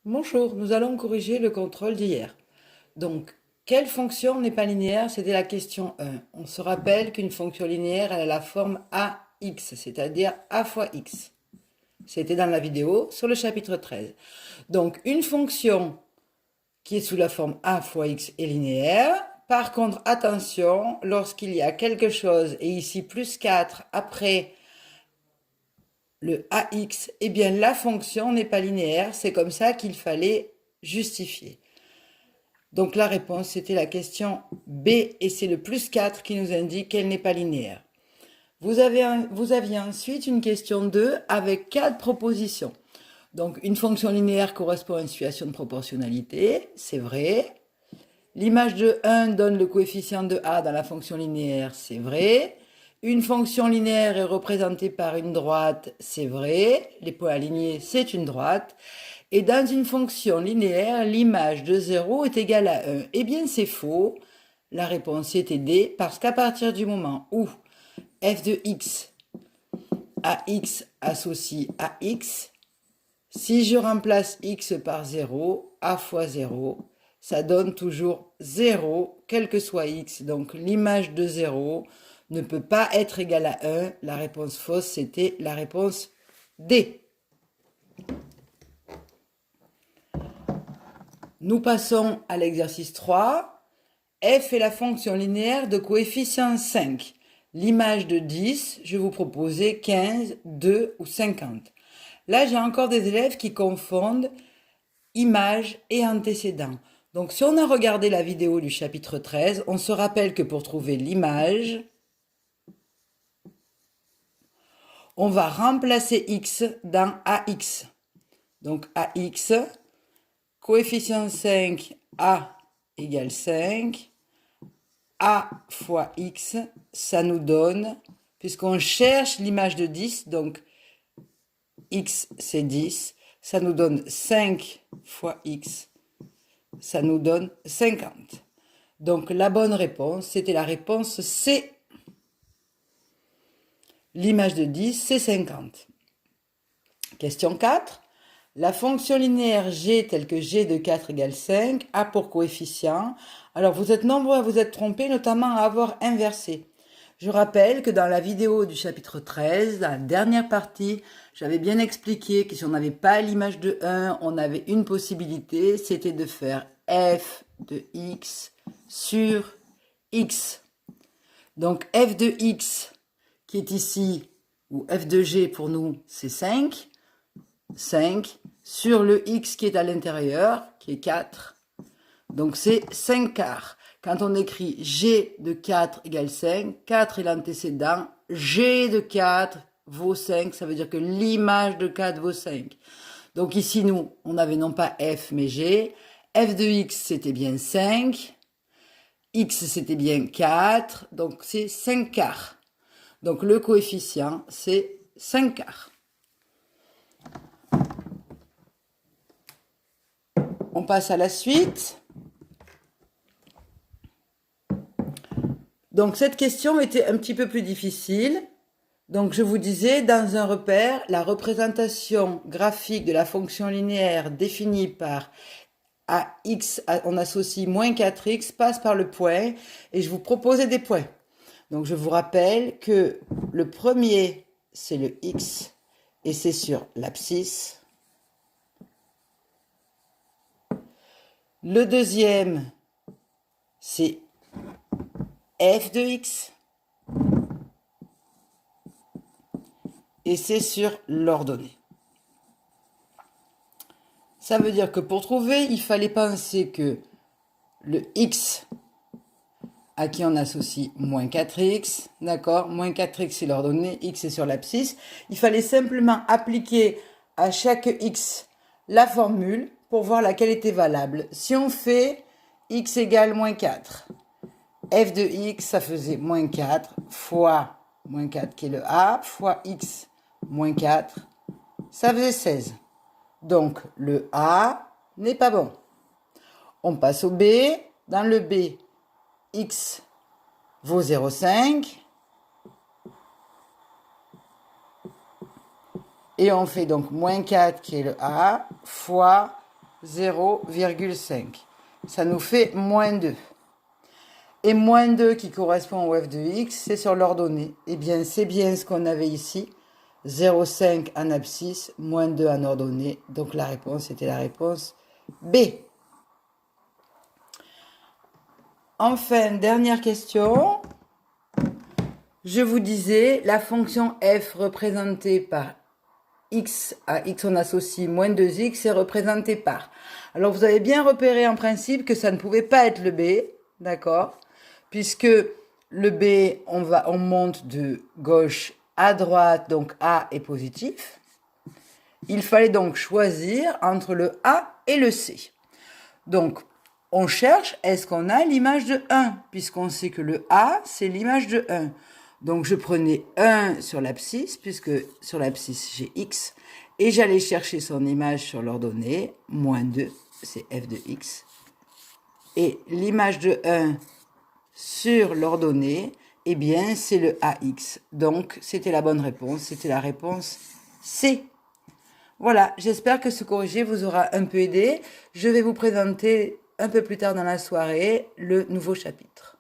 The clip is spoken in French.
Bonjour, nous allons corriger le contrôle d'hier. Donc, quelle fonction n'est pas linéaire? C'était la question 1. On se rappelle qu'une fonction linéaire, elle a la forme AX, c'est-à-dire A fois X. C'était dans la vidéo sur le chapitre 13. Donc, une fonction qui est sous la forme A fois X est linéaire. Par contre, attention, lorsqu'il y a quelque chose, et ici plus 4 après le AX, eh bien la fonction n'est pas linéaire. C'est comme ça qu'il fallait justifier. Donc la réponse, c'était la question B, et c'est le plus 4 qui nous indique qu'elle n'est pas linéaire. Vous aviez ensuite une question 2 avec 4 propositions. Donc une fonction linéaire correspond à une situation de proportionnalité, c'est vrai. L'image de 1 donne le coefficient de A dans la fonction linéaire, c'est vrai. Une fonction linéaire est représentée par une droite, c'est vrai. Les points alignés, c'est une droite. Et dans une fonction linéaire, l'image de 0 est égale à 1. Eh bien, c'est faux. La réponse était D, parce qu'à partir du moment où f de x à x associe à x, si je remplace x par 0, a fois 0, ça donne toujours 0, quel que soit x. Donc l'image de 0 ne peut pas être égale à 1. La réponse fausse, c'était la réponse D. Nous passons à l'exercice 3. F est la fonction linéaire de coefficient 5. L'image de 10, je vais vous proposer 15, 2 ou 50. Là, j'ai encore des élèves qui confondent image et antécédent. Donc, si on a regardé la vidéo du chapitre 13, on se rappelle que pour trouver l'image, on va remplacer x dans AX. Donc, AX, coefficient 5, A égale 5. A fois X, ça nous donne, puisqu'on cherche l'image de 10, donc X c'est 10, ça nous donne 5 fois X, ça nous donne 50. Donc la bonne réponse, c'était la réponse C. L'image de 10, c'est 50. Question 4. La fonction linéaire g telle que g de 4 égale 5 a pour coefficient. Alors vous êtes nombreux à vous être trompés, notamment à avoir inversé. Je rappelle que dans la vidéo du chapitre 13, dans la dernière partie, j'avais bien expliqué que si on n'avait pas l'image de 1, on avait une possibilité, c'était de faire f de x sur x. Donc f de x qui est ici, ou f de g pour nous, c'est 5. 5 sur le x qui est à l'intérieur, qui est 4. Donc c'est 5 quarts. Quand on écrit g de 4 égale 5, 4 est l'antécédent, g de 4 vaut 5, ça veut dire que l'image de 4 vaut 5. Donc ici, nous, on avait non pas f mais g. F de x, c'était bien 5. X, c'était bien 4. Donc c'est 5 quarts. Donc le coefficient, c'est 5 quarts. On passe à la suite. Donc cette question était un petit peu plus difficile. Donc je vous disais, dans un repère, la représentation graphique de la fonction linéaire définie par AX, on associe moins 4x, passe par le point, et je vous proposais des points. Donc je vous rappelle que le premier, c'est le x, et c'est sur l'abscisse. Le deuxième, c'est f de x. Et c'est sur l'ordonnée. Ça veut dire que pour trouver, il fallait penser que le x à qui on associe moins 4x, d'accord, moins 4x c'est l'ordonnée, x est sur l'abscisse. Il fallait simplement appliquer à chaque x la formule pour voir laquelle était valable. Si on fait x égale moins 4, f de x, ça faisait moins 4 fois moins 4 qui est le a, fois x moins 4, ça faisait 16. Donc le a n'est pas bon. On passe au b. Dans le b, x vaut 0,5. Et on fait donc moins 4 qui est le a, fois 0,5. Ça nous fait moins 2. Et moins 2 qui correspond au f de x, c'est sur l'ordonnée. Eh bien, c'est bien ce qu'on avait ici. 0,5 en abscisse, moins 2 en ordonnée. Donc la réponse était la réponse B. Enfin, dernière question. Je vous disais, la fonction f représentée par x, à x on associe moins 2x, est représentée par. Alors vous avez bien repéré en principe que ça ne pouvait pas être le b, d'accord? Puisque le b, on monte de gauche à droite, donc a est positif. Il fallait donc choisir entre le a et le c. Donc, on cherche, est-ce qu'on a l'image de 1? Puisqu'on sait que le a, c'est l'image de 1. Donc, je prenais 1 sur l'abscisse, puisque sur l'abscisse, j'ai x. Et j'allais chercher son image sur l'ordonnée, moins 2, c'est f de x. Et l'image de 1 sur l'ordonnée, eh bien, c'est le ax. Donc, c'était la bonne réponse, c'était la réponse C. Voilà, j'espère que ce corrigé vous aura un peu aidé. Je vais vous présenter un peu plus tard dans la soirée le nouveau chapitre.